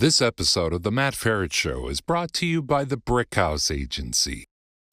This episode of The Matt Feret Show is brought to you by the Brickhouse Agency.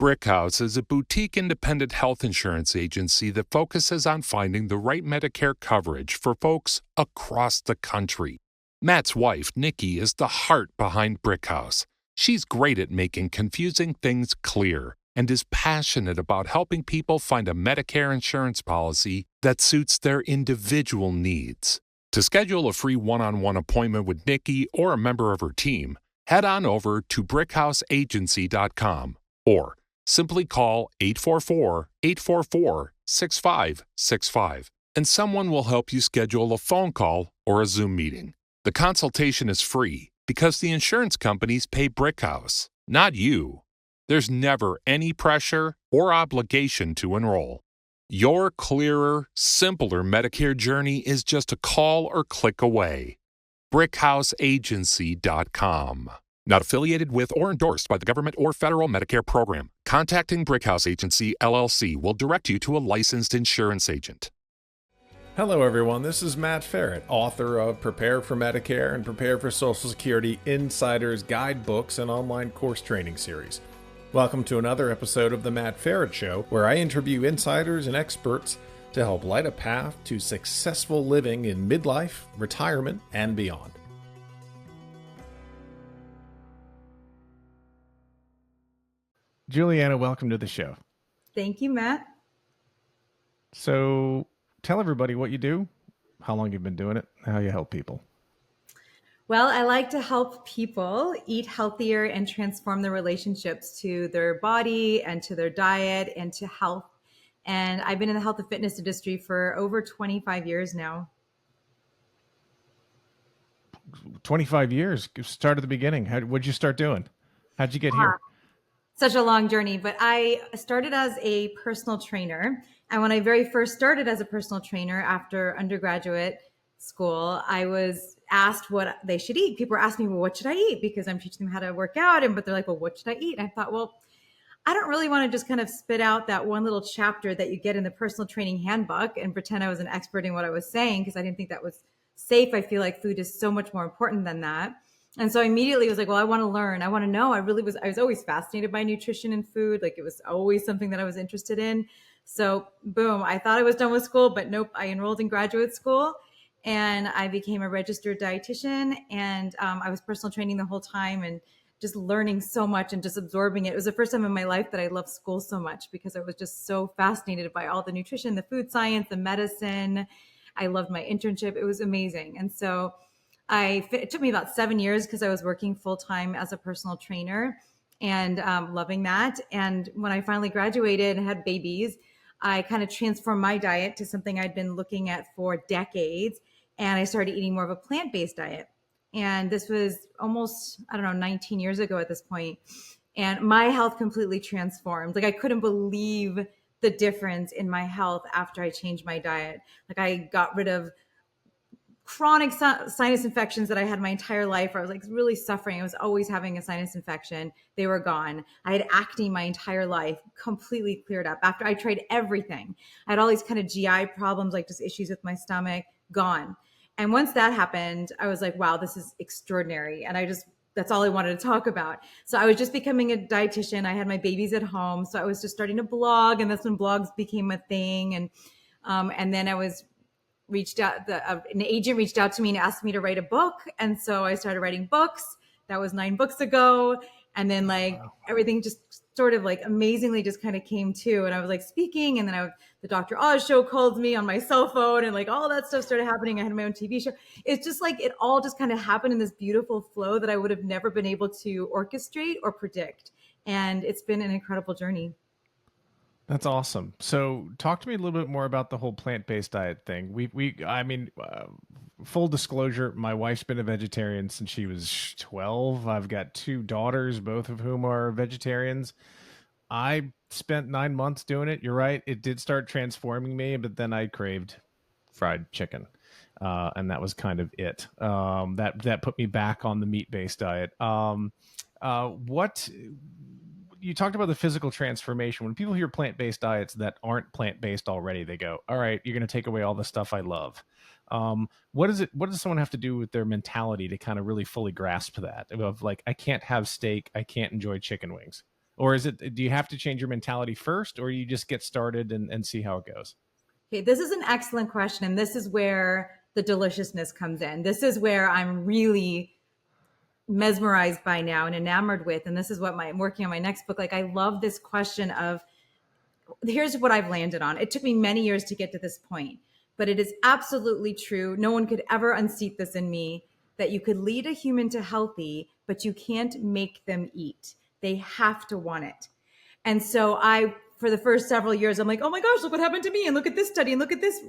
Brickhouse is a boutique independent health insurance agency that focuses on finding the right Medicare coverage for folks across the country. Matt's wife, Nikki, is the heart behind Brickhouse. She's great at making confusing things clear and is passionate about helping people find a Medicare insurance policy that suits their individual needs. To schedule a free one-on-one appointment with Nikki or a member of her team, head on over to brickhouseagency.com or simply call 844-844-6565 and someone will help you schedule a phone call or a Zoom meeting. The consultation is free because the insurance companies pay Brickhouse, not you. There's never any pressure or obligation to enroll. Your clearer, simpler Medicare journey is just a call or click away. BrickhouseAgency.com. Not affiliated with or endorsed by the government or federal Medicare program. Contacting Brickhouse Agency, LLC will direct you to a licensed insurance agent. Hello everyone, this is Matt Feret, author of Prepare for Medicare and Prepare for Social Security Insiders Guidebooks and online course training series. Welcome to another episode of The Matt Feret Show, where I interview insiders and experts to help light a path to successful living in midlife, retirement, and beyond. Julieanna, welcome to the show. Thank you, Matt. So tell everybody what you do, how long you've been doing it, how you help people. Well, I like to help people eat healthier and transform their relationships to their body and to their diet and to health. And I've been in the health and fitness industry for over 25 years now. 25 years. Start at the beginning. What'd you start doing? How'd you get here? Such a long journey, but I started as a personal trainer. And when I very first started as a personal trainer after undergraduate school, I was asked what they should eat. People were asking me, well, what should I eat? Because I'm teaching them how to work out. But they're like, well, what should I eat? And I thought, well, I don't really want to just kind of spit out that one little chapter that you get in the personal training handbook and pretend I was an expert in what I was saying, because I didn't think that was safe. I feel like food is so much more important than that. And so I immediately was like, well, I want to learn. I want to know. I was always fascinated by nutrition and food. Like it was always something that I was interested in. So boom, I thought I was done with school, but nope, I enrolled in graduate school and I became a registered dietitian. And I was personal training the whole time and just learning so much and just absorbing it. It was the first time in my life that I loved school so much because I was just so fascinated by all the nutrition, the food science, the medicine. I loved my internship. It was amazing. And so it took me about 7 years because I was working full time as a personal trainer and loving that. And when I finally graduated and had babies, I kind of transformed my diet to something I'd been looking at for decades. And I started eating more of a plant-based diet. And this was almost, 19 years ago at this point. And my health completely transformed. Like I couldn't believe the difference in my health after I changed my diet. Like I got rid of chronic sinus infections that I had my entire life where I was like really suffering. I was always having a sinus infection. They were gone. I had acne my entire life, completely cleared up. After I tried everything, I had all these kind of GI problems, like just issues with my stomach, gone. And once that happened, I was like, wow, this is extraordinary. And that's all I wanted to talk about. So I was just becoming a dietitian. I had my babies at home. So I was just starting to blog, and that's when blogs became a thing. And then an agent reached out to me and asked me to write a book. And so I started writing books. That was 9 books ago. And then everything just sort of like amazingly just kind of came to, and I was like speaking, and then the Dr. Oz show called me on my cell phone, and like all that stuff started happening. I had my own TV show. It's just like, it all just kind of happened in this beautiful flow that I would have never been able to orchestrate or predict. And it's been an incredible journey. That's awesome. So talk to me a little bit more about the whole plant-based diet thing. Full disclosure, my wife's been a vegetarian since she was 12. I've got 2 daughters, both of whom are vegetarians. I spent 9 months doing it. You're right. It did start transforming me, but then I craved fried chicken. And that was kind of it. That put me back on the meat-based diet. You talked about the physical transformation. When people hear plant-based diets that aren't plant-based already, they go, all right, you're going to take away all the stuff I love. What does someone have to do with their mentality to kind of really fully grasp that of like, I can't have steak, I can't enjoy chicken wings? Or do you have to change your mentality first, or you just get started and see how it goes? Okay, this is an excellent question. And this is where the deliciousness comes in. This is where I'm really mesmerized by now and enamored with. And this is what I'm working on my next book. Like, I love this question of, here's what I've landed on. It took me many years to get to this point, but it is absolutely true. No one could ever unseat this in me, that you could lead a human to healthy, but you can't make them eat. They have to want it. And so for the first several years, I'm like, oh my gosh, look what happened to me. And look at this study and look at this,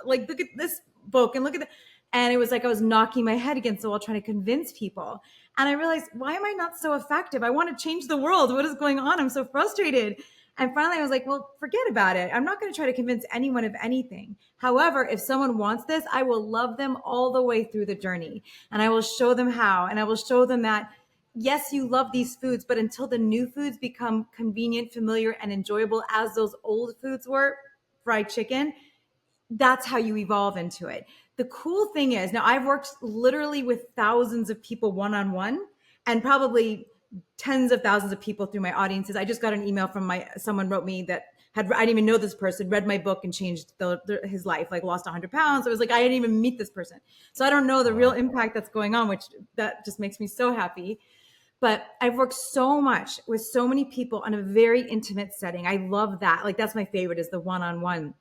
like, look at this book and look at that. And it was like I was knocking my head against the wall trying to convince people. And I realized, why am I not so effective? I want to change the world. What is going on? I'm so frustrated. And finally, I was like, well, forget about it. I'm not going to try to convince anyone of anything. However, if someone wants this, I will love them all the way through the journey. And I will show them how. And I will show them that, yes, you love these foods, but until the new foods become convenient, familiar, and enjoyable as those old foods were, fried chicken, that's how you evolve into it. The cool thing is, now I've worked literally with thousands of people one-on-one, and probably tens of thousands of people through my audiences. I just got an email from someone wrote me that I didn't even know this person, read my book and changed his life, like lost 100 pounds. I was like, I didn't even meet this person. So I don't know the real impact that's going on, which that just makes me so happy. But I've worked so much with so many people in a very intimate setting. I love that. Like, that's my favorite, is the one-on-one,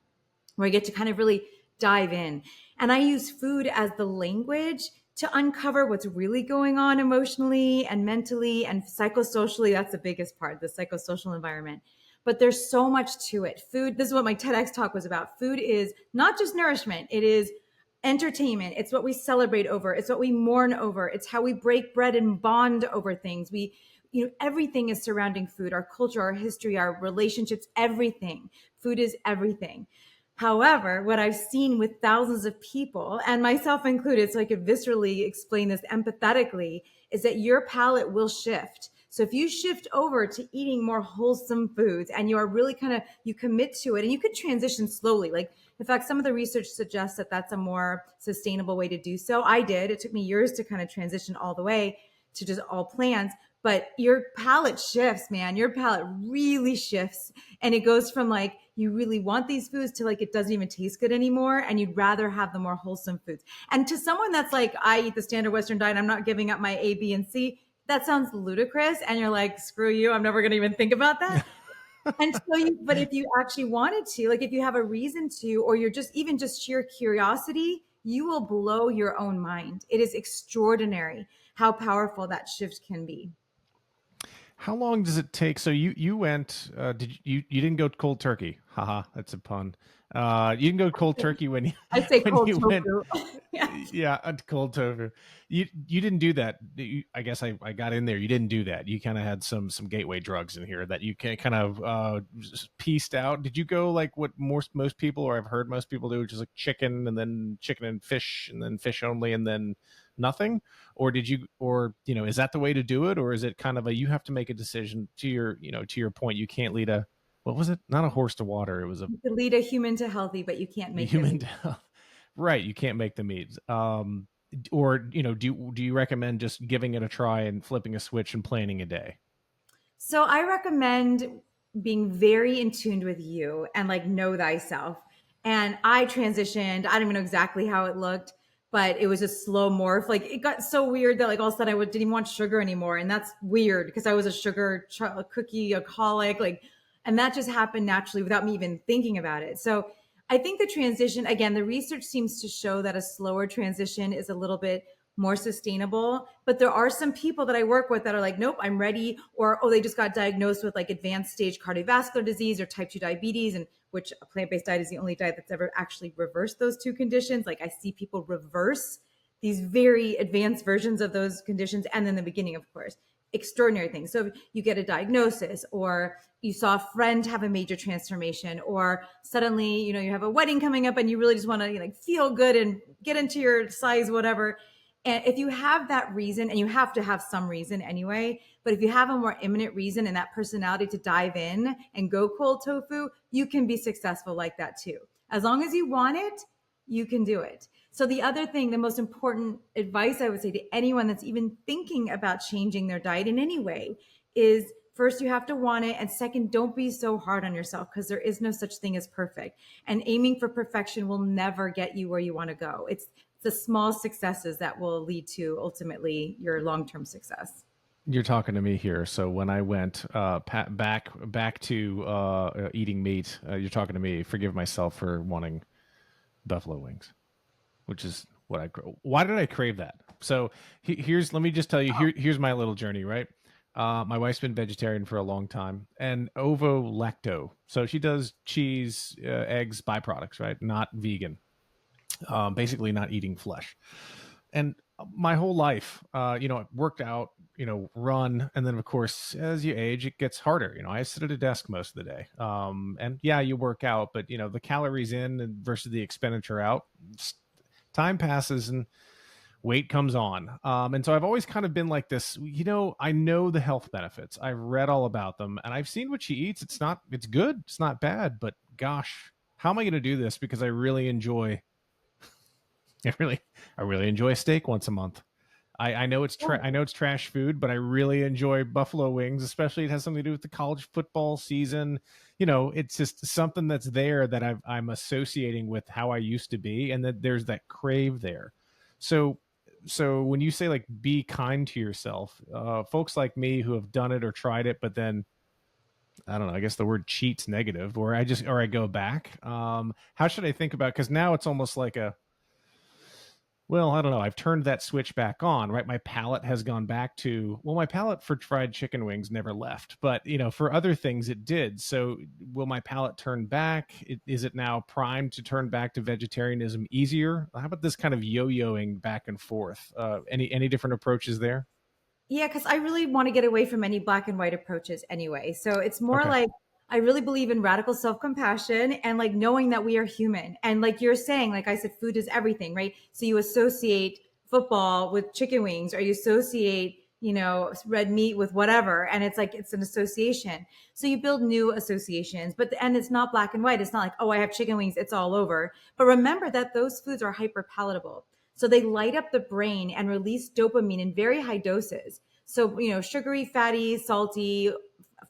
where I get to kind of really dive in. And I use food as the language to uncover what's really going on emotionally and mentally and psychosocially. That's the biggest part, the psychosocial environment. But there's so much to it. Food, this is what my TEDx talk was about. Food is not just nourishment. It is entertainment. It's what we celebrate over. It's what we mourn over. It's how we break bread and bond over things. Everything is surrounding food, our culture, our history, our relationships, everything. Food is everything. However, what I've seen with thousands of people, and myself included, so I could viscerally explain this empathetically, is that your palate will shift. So if you shift over to eating more wholesome foods and you are really you commit to it, and you can transition slowly. Like, in fact, some of the research suggests that that's a more sustainable way to do so. I did. It took me years to kind of transition all the way to just all plants. But your palate shifts, man. Your palate really shifts. And it goes from like, you really want these foods to like, it doesn't even taste good anymore. And you'd rather have the more wholesome foods. And to someone that's like, I eat the standard Western diet, I'm not giving up my A, B, and C, that sounds ludicrous. And you're like, screw you, I'm never going to even think about that. And so but if you actually wanted to, like if you have a reason to, or you're just even just sheer curiosity, you will blow your own mind. It is extraordinary how powerful that shift can be. How long does it take? So you went, you didn't go cold turkey. Haha, that's a pun. You didn't go cold turkey when you, I say when cold you tofu. went, yeah, cold tofu. You didn't do that. I guess I got in there. You didn't do that. You kind of had some gateway drugs in here that you can kind of pieced out. Did you go like what most people, or I've heard most people do, which is like chicken and fish and then fish only and then nothing? Or did you, or is that the way to do it? Or is it kind of you have to make a decision to your point? You can't lead what was it? Not a horse to water. It was You could lead a human to healthy, but you can't make human them. to, right. You can't make them eat. Or, do you recommend just giving it a try and flipping a switch and planning a day? So I recommend being very in tune with you and like know thyself. And I transitioned. I don't even know exactly how it looked, but it was a slow morph. Like it got so weird that like all of a sudden didn't even want sugar anymore. And that's weird because I was a sugar cookie alcoholic. Like, and that just happened naturally without me even thinking about it. So I think the transition, again, the research seems to show that a slower transition is a little bit more sustainable. But there are some people that I work with that are like, nope, I'm ready. Or, oh, they just got diagnosed with like advanced stage cardiovascular disease or type 2 diabetes, and which a plant-based diet is the only diet that's ever actually reversed those two conditions. Like I see people reverse these very advanced versions of those conditions. And then the beginning, of course, extraordinary things. So you get a diagnosis, or you saw a friend have a major transformation, or suddenly, you have a wedding coming up and you really just want to like feel good and get into your size, whatever. And if you have that reason, and you have to have some reason anyway, but if you have a more imminent reason and that personality to dive in and go cold tofu, you can be successful like that too. As long as you want it, you can do it. So the other thing, the most important advice I would say to anyone that's even thinking about changing their diet in any way is, first, you have to want it. And second, don't be so hard on yourself, because there is no such thing as perfect. And aiming for perfection will never get you where you want to go. It's the small successes that will lead to ultimately your long-term success. You're talking to me here. So when I went back to eating meat, you're talking to me. Forgive myself for wanting buffalo wings, which is what why did I crave that? So let me just tell you, here's my little journey, right? My wife's been vegetarian for a long time, and ovo-lacto. So she does cheese, eggs, byproducts, right? Not vegan. Basically not eating flesh. And my whole life, I worked out, run. And then of course, as you age, it gets harder. I sit at a desk most of the day. And yeah, you work out, but the calories in versus the expenditure out, time passes and weight comes on. And so I've always kind of been like this, I know the health benefits. I've read all about them and I've seen what she eats. It's good. It's not bad, but gosh, how am I going to do this? Because I really enjoy enjoy steak once a month. I know it's trash food, but I really enjoy buffalo wings, especially it has something to do with the college football season. It's just something that's there that I'm associating with how I used to be, and that there's that crave there. So when you say like be kind to yourself, folks like me who have done it or tried it, but then I don't know, I guess the word cheat's negative, or I go back. How should I think about? Because now it's almost like well, I don't know. I've turned that switch back on, right? My palate has gone back to, my palate for fried chicken wings never left, but for other things it did. So will my palate turn back? Is it now primed to turn back to vegetarianism easier? How about this kind of yo-yoing back and forth? Any different approaches there? Yeah, because I really want to get away from any black and white approaches anyway. So it's more Okay. like, I really believe in radical self-compassion and like knowing that we are human. And like you're saying, like I said, food is everything, right? So you associate football with chicken wings, or you associate, red meat with whatever. And it's like, it's an association. So you build new associations, and it's not black and white. It's not like, oh, I have chicken wings, it's all over. But remember that those foods are hyper palatable. So they light up the brain and release dopamine in very high doses. So, sugary, fatty, salty,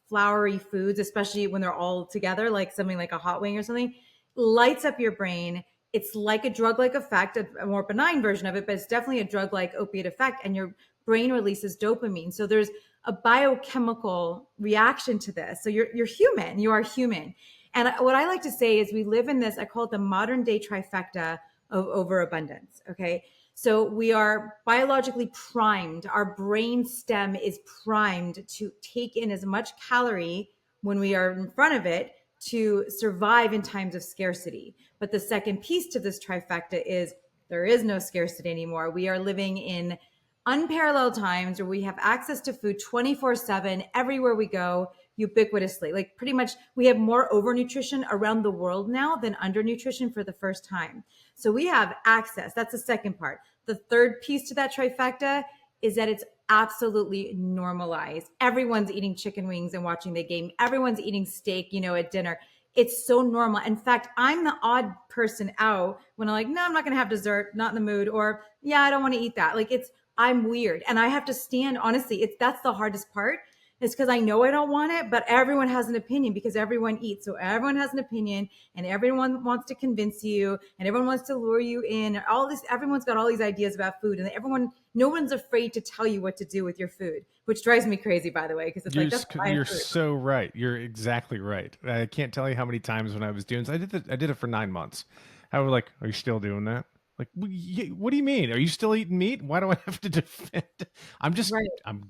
floury foods, especially when they're all together, like something like a hot wing or something, lights up your brain. It's like a drug-like effect, a more benign version of it, but it's definitely a drug-like opiate effect, and your brain releases dopamine. So there's a biochemical reaction to this. So you're human. You are human. And what I like to say is we live in this, I call it the modern day trifecta of overabundance. Okay. So we are biologically primed. Our brain stem is primed to take in as much calorie when we are in front of it to survive in times of scarcity. But the second piece to this trifecta is there is no scarcity anymore. We are living in unparalleled times where we have access to food 24/7 everywhere we go, ubiquitously. Like pretty much we have more overnutrition around the world now than undernutrition for the first time. So we have access. That's the second part. The third piece to that trifecta is that it's absolutely normalized. Everyone's eating chicken wings and watching the game. Everyone's eating steak, at dinner. It's so normal. In fact, I'm the odd person out when I'm like, no, I'm not going to have dessert, not in the mood, or yeah, I don't want to eat that. Like I'm weird. And I have to stand, honestly, that's the hardest part. It's because I know I don't want it, but everyone has an opinion because everyone eats. So everyone has an opinion and everyone wants to convince you and everyone wants to lure you in. Everyone's got all these ideas about food, and no one's afraid to tell you what to do with your food, which drives me crazy, by the way, because you're so right. You're exactly right. I can't tell you how many times when I was doing this, I did it for 9 months. I was like, are you still doing that? Like, what do you mean? Are you still eating meat? Why do I have to defend? I'm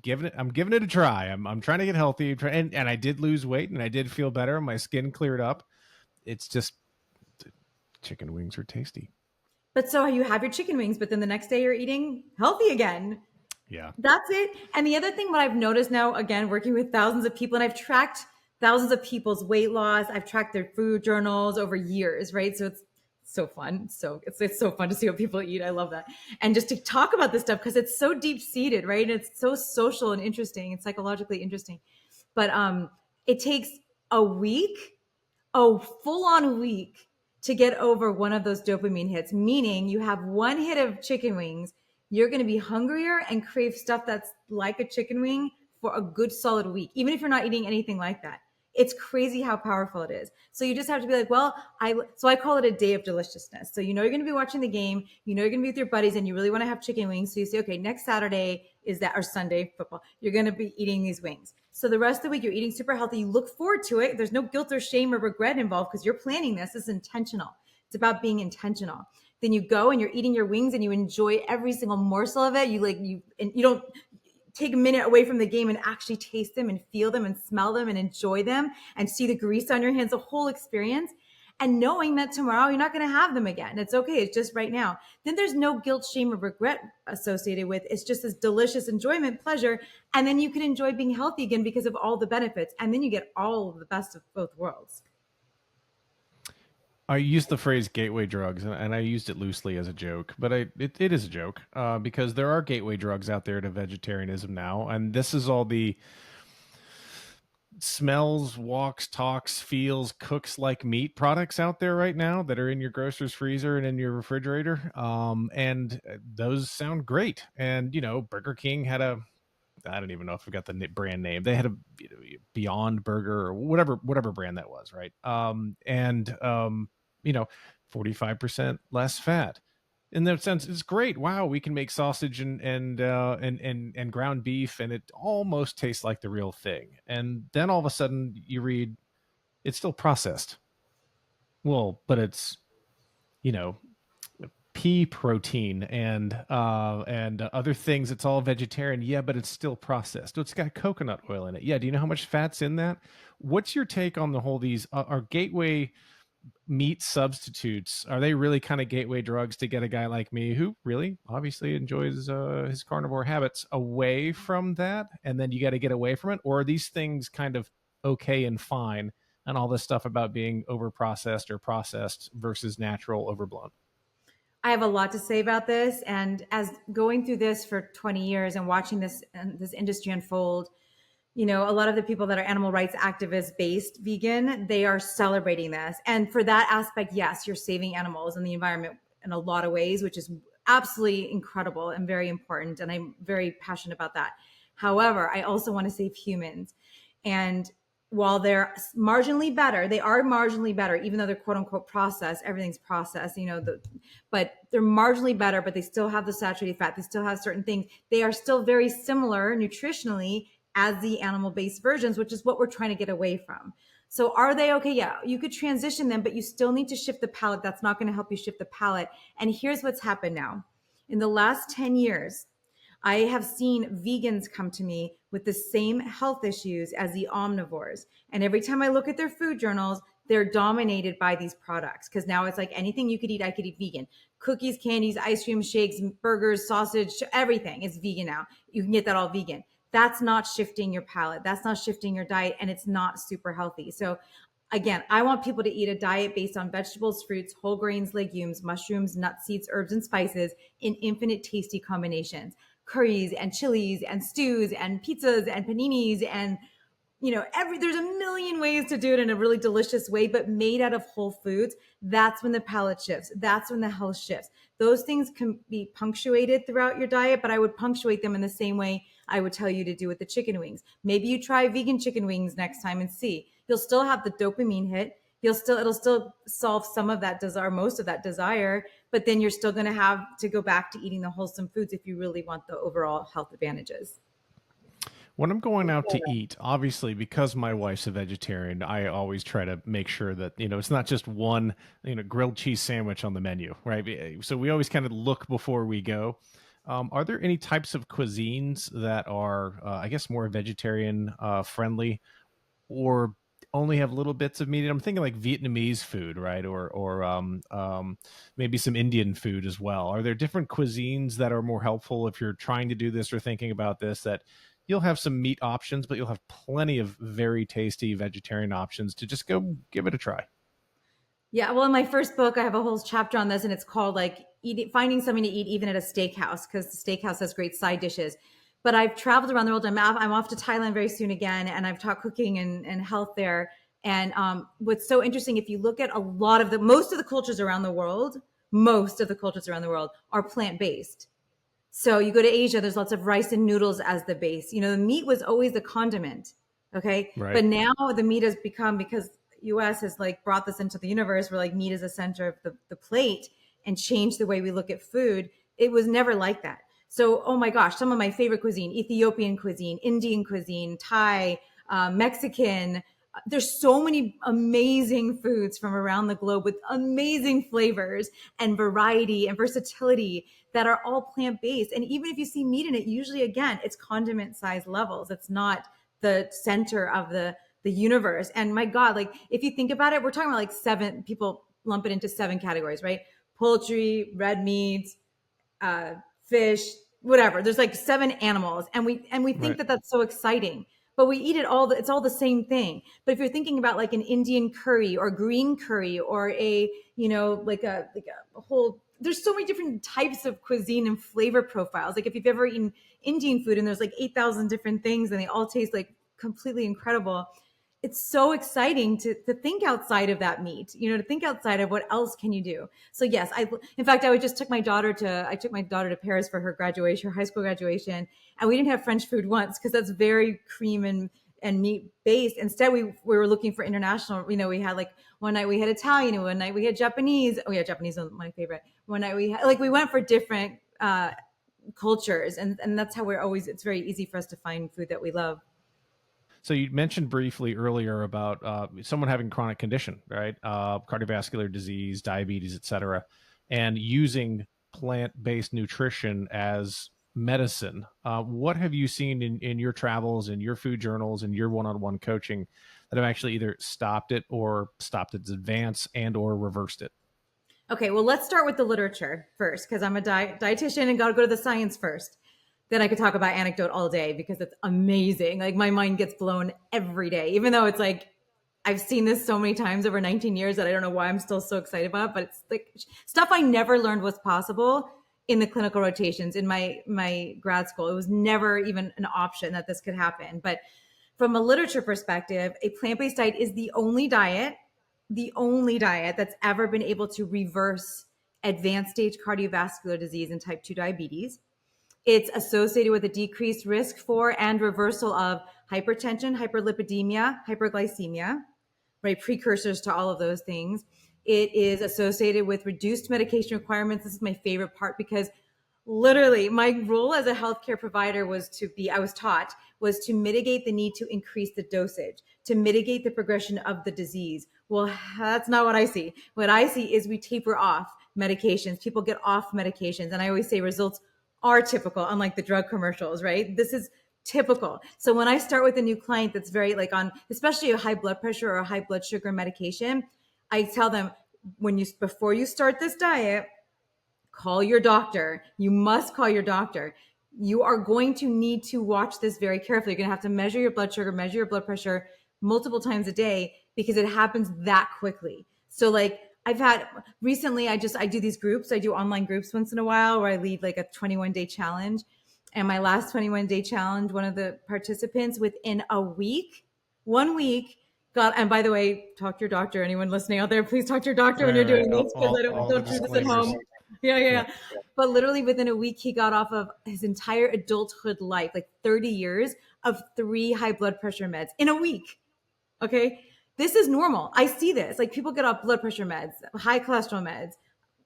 giving it a try. I'm trying to get healthy, and I did lose weight, and I did feel better. My skin cleared up. It's just chicken wings are tasty. But so you have your chicken wings, but then the next day you're eating healthy again. Yeah, that's it. And the other thing, what I've noticed now, again, working with thousands of people, and I've tracked thousands of people's weight loss. I've tracked their food journals over years, right? So it's so fun. So it's so fun to see what people eat. I love that. And just to talk about this stuff because it's so deep seated, right? And it's so social and interesting and psychologically interesting. But it takes a full on week to get over one of those dopamine hits, meaning you have one hit of chicken wings, you're going to be hungrier and crave stuff that's like a chicken wing for a good solid week, even if you're not eating anything like that. It's crazy how powerful it is. So you just have to be like, well, I call it a day of deliciousness. So you know you're going to be watching the game, you know you're going to be with your buddies, and you really want to have chicken wings. So you say, okay, next Saturday is that, or Sunday football, you're going to be eating these wings. So the rest of the week you're eating super healthy. You look forward to it. There's no guilt or shame or regret involved because you're planning this. It's intentional. It's about being intentional. Then you go and you're eating your wings and you enjoy every single morsel of it. And you don't take a minute away from the game and actually taste them and feel them and smell them and enjoy them and see the grease on your hands, the whole experience. And knowing that tomorrow you're not going to have them again. It's okay. It's just right now. Then there's no guilt, shame, or regret associated with it. It's just this delicious enjoyment, pleasure. And then you can enjoy being healthy again because of all the benefits. And then you get all of the best of both worlds. I used the phrase gateway drugs, and I used it loosely as a joke, but it is a joke because there are gateway drugs out there to vegetarianism now, and this is all the smells, walks, talks, feels, cooks like meat products out there right now that are in your grocer's freezer and in your refrigerator, and those sound great. And Burger King had I don't even know if I got the brand name. They had a Beyond Burger or whatever brand that was, right? 45% less fat. In that sense, it's great. Wow, we can make sausage and ground beef, and it almost tastes like the real thing. And then all of a sudden, you read it's still processed. Well, but it's pea protein and other things. It's all vegetarian. Yeah, but it's still processed. It's got coconut oil in it. Yeah. Do you know how much fat's in that? What's your take on the whole, these are gateway meat substitutes? Are they really kind of gateway drugs to get a guy like me who really obviously enjoys his carnivore habits away from that? And then you got to get away from it? Or are these things kind of okay and fine, and all this stuff about being over processed or processed versus natural overblown? I have a lot to say about this. And as going through this for 20 years and watching this industry unfold, a lot of the people that are animal rights activists based vegan, they are celebrating this. And for that aspect, yes, you're saving animals and the environment in a lot of ways, which is absolutely incredible and very important. And I'm very passionate about that. However, I also want to save humans. And while they're marginally better, they are marginally better, even though they're quote unquote processed, everything's processed, but they're marginally better, but they still have the saturated fat. They still have certain things. They are still very similar nutritionally as the animal-based versions, which is what we're trying to get away from. So are they okay? Yeah, you could transition them, but you still need to shift the palate. That's not going to help you shift the palate. And here's what's happened now. In the last 10 years, I have seen vegans come to me with the same health issues as the omnivores. And every time I look at their food journals, they're dominated by these products because now it's like anything you could eat, I could eat vegan. Cookies, candies, ice cream, shakes, burgers, sausage, everything is vegan now. You can get that all vegan. That's not shifting your palate. That's not shifting your diet, and it's not super healthy. So again, I want people to eat a diet based on vegetables, fruits, whole grains, legumes, mushrooms, nuts, seeds, herbs, and spices in infinite tasty combinations. Curries and chilies and stews and pizzas and paninis and there's a million ways to do it in a really delicious way, but made out of whole foods. That's when the palate shifts. That's when the health shifts. Those things can be punctuated throughout your diet, but I would punctuate them in the same way I would tell you to do with the chicken wings. Maybe you try vegan chicken wings next time and see. You'll still have the dopamine hit. It'll still solve some of that desire, most of that desire, but then you're still going to have to go back to eating the wholesome foods if you really want the overall health advantages. When I'm going out to eat, obviously, because my wife's a vegetarian, I always try to make sure that, it's not just one, grilled cheese sandwich on the menu, right? So we always kind of look before we go. Are there any types of cuisines that are, I guess, more vegetarian friendly, or only have little bits of meat? I'm thinking like Vietnamese food, right? Or maybe some Indian food as well. Are there different cuisines that are more helpful if you're trying to do this or thinking about this, that you'll have some meat options, but you'll have plenty of very tasty vegetarian options to just go give it a try? Yeah, well, in my first book, I have a whole chapter on this, and it's called like finding something to eat even at a steakhouse, because the steakhouse has great side dishes. But I've traveled around the world. I'm off to Thailand very soon again, and I've taught cooking and health there. And what's so interesting, if you look at most of the cultures around the world, are plant-based. So you go to Asia, there's lots of rice and noodles as the base. The meat was always the condiment. Okay. Right. But now the meat has become, because US has like brought this into the universe, where like meat is the center of the plate and changed the way we look at food. It was never like that. So, oh my gosh, some of my favorite cuisine: Ethiopian cuisine, Indian cuisine, Thai, Mexican. There's so many amazing foods from around the globe with amazing flavors and variety and versatility that are all plant-based. And even if you see meat in it, usually, again, it's condiment size levels. It's not the center of the universe. And my God, like if you think about it, we're talking about like 7, people lump it into 7 categories, right? Poultry, red meats, fish, whatever. There's like 7 animals. And we think Right. that that's so exciting, but we eat it all. It's all the same thing. But if you're thinking about like an Indian curry or green curry or like a whole, there's so many different types of cuisine and flavor profiles. Like if you've ever eaten Indian food and there's like 8,000 different things and they all taste like completely incredible. It's so exciting to think outside of that meat, to think outside of what else can you do. So yes, in fact, I took my daughter to Paris for her graduation, her high school graduation. And we didn't have French food once, because that's very cream and meat based. Instead, we were looking for international. We had like one night we had Italian, and one night we had Japanese. Oh yeah, Japanese was my favorite. One night we went for different cultures, and that's how it's very easy for us to find food that we love. So you mentioned briefly earlier about someone having chronic condition, right? Cardiovascular disease, diabetes, et cetera, and using plant-based nutrition as medicine. What have you seen in your travels, in your food journals, and your one-on-one coaching that have actually either stopped it or stopped its advance and or reversed it? Okay, well, let's start with the literature first, because I'm a dietitian and got to go to the science first. Then I could talk about anecdote all day, because it's amazing. Like my mind gets blown every day, even though it's like I've seen this so many times over 19 years that I don't know why I'm still so excited about it. But it's like stuff I never learned was possible in the clinical rotations in my grad school. It was never even an option that this could happen. But from a literature perspective, a plant-based diet is the only diet that's ever been able to reverse advanced stage cardiovascular disease and type 2 diabetes. It's associated with a decreased risk for and reversal of hypertension, hyperlipidemia, hyperglycemia, right? Precursors to all of those things. It is associated with reduced medication requirements. This is my favorite part, because literally my role as a healthcare provider was to mitigate the need to increase the dosage, to mitigate the progression of the disease. Well, that's not what I see. What I see is we taper off medications. People get off medications. And I always say results are typical, unlike the drug commercials, right? This is typical. So when I start with a new client that's very like on, especially a high blood pressure or a high blood sugar medication, I tell them, before you start this diet, call your doctor. You must call your doctor. You are going to need to watch this very carefully. You're going to have to measure your blood sugar, measure your blood pressure multiple times a day, because it happens that quickly. So like recently, I do these groups. I do online groups once in a while where I lead like a 21-day challenge. And my last 21-day challenge, one of the participants within one week and by the way, talk to your doctor. Anyone listening out there, please talk to your doctor when you're doing this, because I don't do this at home. Yeah. But literally within a week, he got off of his entire adulthood life, like 30 years of 3 high blood pressure meds in a week. Okay. This is normal. I see this. Like people get off blood pressure meds, high cholesterol meds.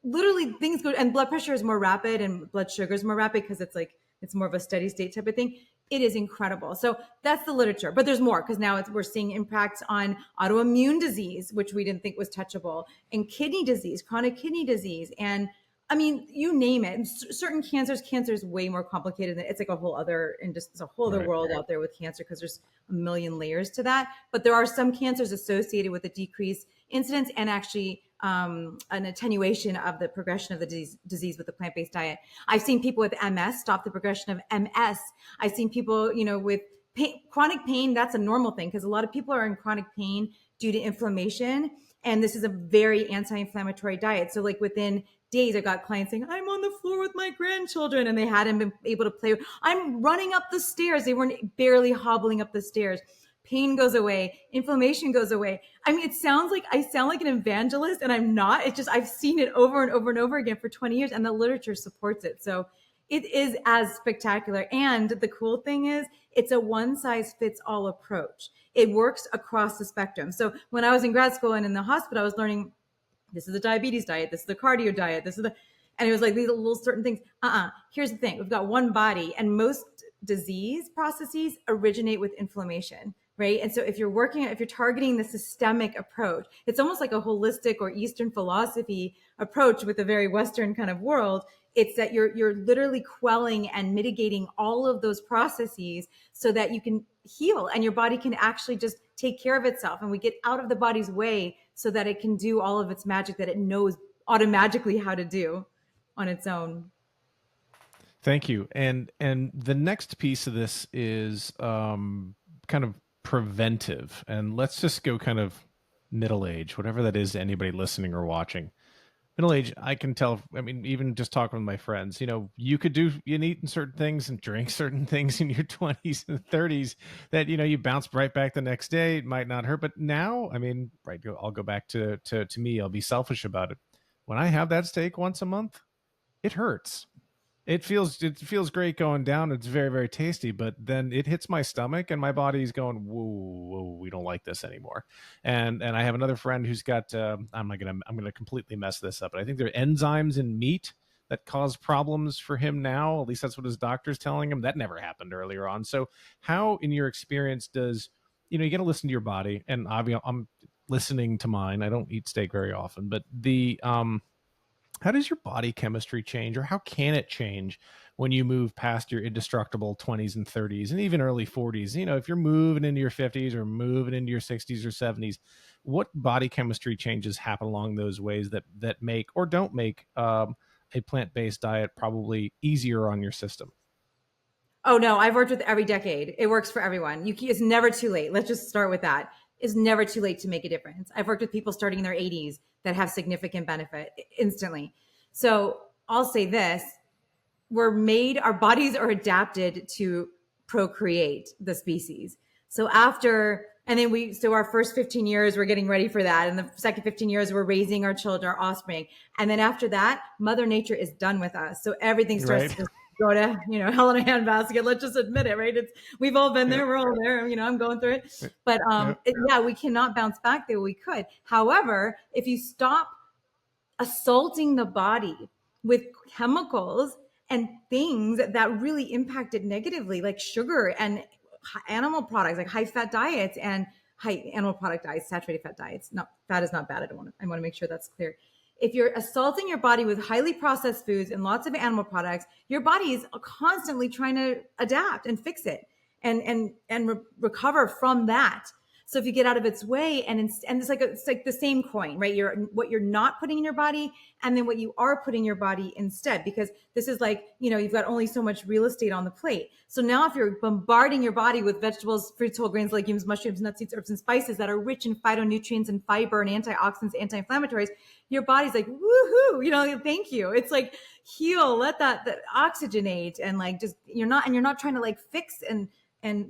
Literally things go, and blood pressure is more rapid and blood sugar is more rapid, because it's more of a steady state type of thing. It is incredible. So that's the literature, but there's more, because now we're seeing impacts on autoimmune disease, which we didn't think was touchable, and kidney disease, chronic kidney disease. And I mean, you name it. Certain cancers, cancer is way more complicated. It's like a whole other, and just a whole other world out there with cancer, because there's a million layers to that. But there are some cancers associated with a decreased incidence and actually an attenuation of the progression of the disease with the plant-based diet. I've seen people with MS stop the progression of MS. I've seen people, with chronic pain. That's a normal thing, because a lot of people are in chronic pain due to inflammation. And this is a very anti-inflammatory diet. So like within days, I got clients saying, I'm on the floor with my grandchildren, and they hadn't been able to play. I'm running up the stairs. They weren't barely hobbling up the stairs. pain goes away, inflammation goes away. I mean, it sounds like I sound like an evangelist, and I'm not. It's just I've seen it over and over and over again for 20 years, and the literature supports it. So it is as spectacular. And the cool thing is, it's a one size fits all approach. It works across the spectrum. So when I was in grad school and in the hospital, I was learning this is the diabetes diet, this is the cardio diet, this is the, and it was like these little certain things. Here's the thing: we've got one body, and most disease processes originate with inflammation, right? And so if you're targeting the systemic approach, it's almost like a holistic or Eastern philosophy approach with a very Western kind of world. It's that you're literally quelling and mitigating all of those processes so that you can heal and your body can actually just take care of itself. And we get out of the body's way so that it can do all of its magic that it knows automatically how to do on its own. Thank you. And the next piece of this is kind of preventive. And let's just go kind of middle age, whatever that is to anybody listening or watching. Middle age, I can tell, I mean, even just talking with my friends, you could eat certain things and drink certain things in your 20s and 30s that, you bounce right back the next day. It might not hurt. But now, I mean, right, I'll go back to me. I'll be selfish about it. When I have that steak once a month, it hurts. It feels great going down. It's very, very tasty, but then it hits my stomach and my body's going, whoa, we don't like this anymore. And I have another friend who's got, I'm going to completely mess this up, but I think there are enzymes in meat that cause problems for him now. At least that's what his doctor's telling him. That never happened earlier on. So how, in your experience, does, you got to listen to your body, and I'm listening to mine. I don't eat steak very often, but how does your body chemistry change, or how can it change when you move past your indestructible 20s and 30s and even early 40s? If you're moving into your 50s or moving into your 60s or 70s, what body chemistry changes happen along those ways that make or don't make a plant-based diet probably easier on your system? Oh, no, I've worked with every decade. It works for everyone. It's never too late. Let's just start with that. It's never too late to make a difference. I've worked with people starting in their 80s that have significant benefit instantly. So I'll say this, our bodies are adapted to procreate the species. So our first 15 years, we're getting ready for that. And the second 15 years, we're raising our children, our offspring. And then after that, Mother Nature is done with us. So everything starts to go to, hell in a handbasket. Let's just admit it, right? We've all been there. We're all there. I'm going through it. But we cannot bounce back the way we could. However, if you stop assaulting the body with chemicals and things that really impact it negatively, like sugar and animal products, like high fat diets and high animal product diets, saturated fat diets. No, fat is not bad. I want to make sure that's clear. If you're assaulting your body with highly processed foods and lots of animal products, your body is constantly trying to adapt and fix it and recover from that. So if you get out of its way and it's like the same coin, right? What you're not putting in your body and then what you are putting in your body instead, because this is like, you've got only so much real estate on the plate. So now if you're bombarding your body with vegetables, fruits, whole grains, legumes, mushrooms, nuts, seeds, herbs, and spices that are rich in phytonutrients and fiber and antioxidants, anti-inflammatories, your body's like, woohoo, thank you. It's like, heal, let that oxygenate, and like, just, you're not trying to like fix and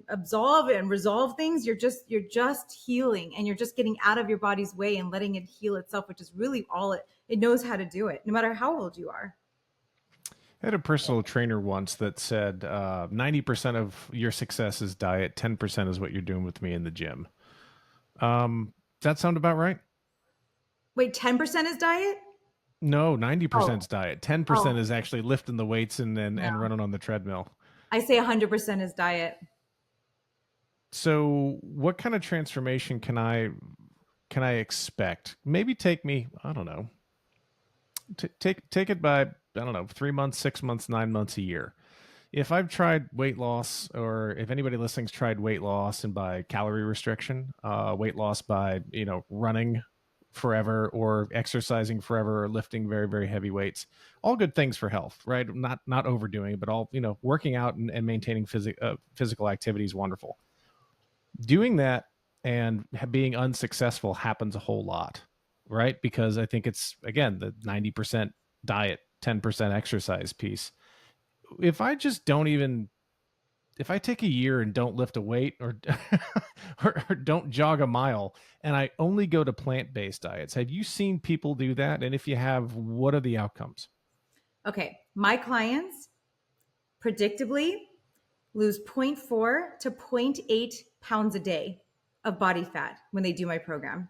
absolve and resolve things. You're just healing, and you're just getting out of your body's way and letting it heal itself, which is really all it knows how to do it, no matter how old you are. I had a personal trainer once that said 90% of your success is diet, 10% is what you're doing with me in the gym. Does that sound about right? Wait, 10% is diet? No, 90% is diet. 10% is actually lifting the weights and running on the treadmill. I say 100% is diet. So what kind of transformation can I expect? Maybe take me, I don't know, take it by, I don't know, 3 months, 6 months, 9 months, a year. If I've tried weight loss, or if anybody listening's tried weight loss and by calorie restriction, weight loss by, running forever or exercising forever or lifting very, very heavy weights, all good things for health, right? Not overdoing it, but all, working out and maintaining physical activity is wonderful. Doing that and being unsuccessful happens a whole lot, right? Because I think it's, again, the 90% diet, 10% exercise piece. If I just don't even if I take a year and don't lift a weight or, or don't jog a mile and I only go to plant-based diets, have you seen people do that? And if you have, what are the outcomes? Okay. My clients predictably lose zero point 0.4 to 0.8 pounds a day of body fat when they do my program.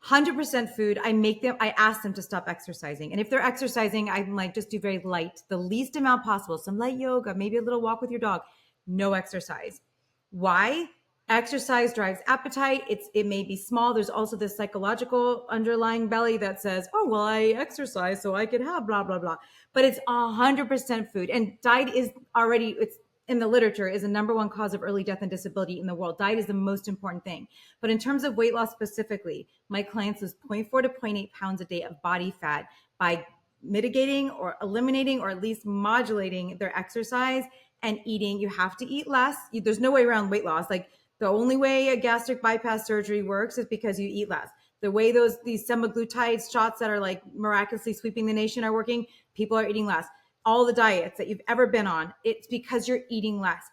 100% food. I ask them to stop exercising. And if they're exercising, I'm like, just do very light, the least amount possible. Some light yoga, maybe a little walk with your dog, no exercise. Why? Exercise drives appetite. It may be small. There's also this psychological underlying belly that says, oh, well, I exercise so I could have blah, blah, blah. But it's 100% food. And diet is already, it's in the literature, is the number one cause of early death and disability in the world. Diet is the most important thing. But in terms of weight loss specifically, my clients lose 0.4 to 0.8 pounds a day of body fat by mitigating or eliminating or at least modulating their exercise and eating. You have to eat less. There's no way around weight loss. Like, the only way a gastric bypass surgery works is because you eat less. The way these semaglutide shots that are like miraculously sweeping the nation are working, people are eating less. All the diets that you've ever been on, it's because you're eating less.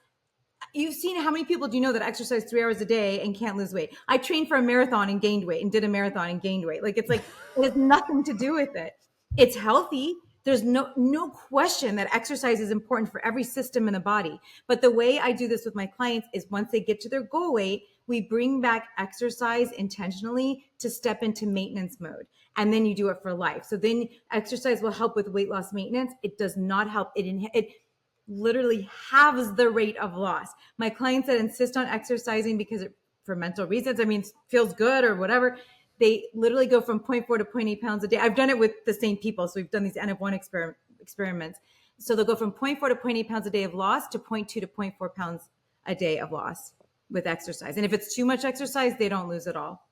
You've seen how many people do you know that exercise 3 hours a day and can't lose weight? I trained for a marathon and gained weight and did a marathon and gained weight. Like, it's like, it has nothing to do with it. It's healthy. There's no question that exercise is important for every system in the body. But the way I do this with my clients is once they get to their goal weight, we bring back exercise intentionally to step into maintenance mode. And then you do it for life. So then exercise will help with weight loss maintenance. It does not help. It literally halves the rate of loss. My clients that insist on exercising because for mental reasons, I mean, it feels good or whatever, they literally go from 0.4 to 0.8 pounds a day. I've done it with the same people. So we've done these N-of-1 experiments. So they'll go from 0.4 to 0.8 pounds a day of loss to 0.2 to 0.4 pounds a day of loss with exercise. And if it's too much exercise, they don't lose at all.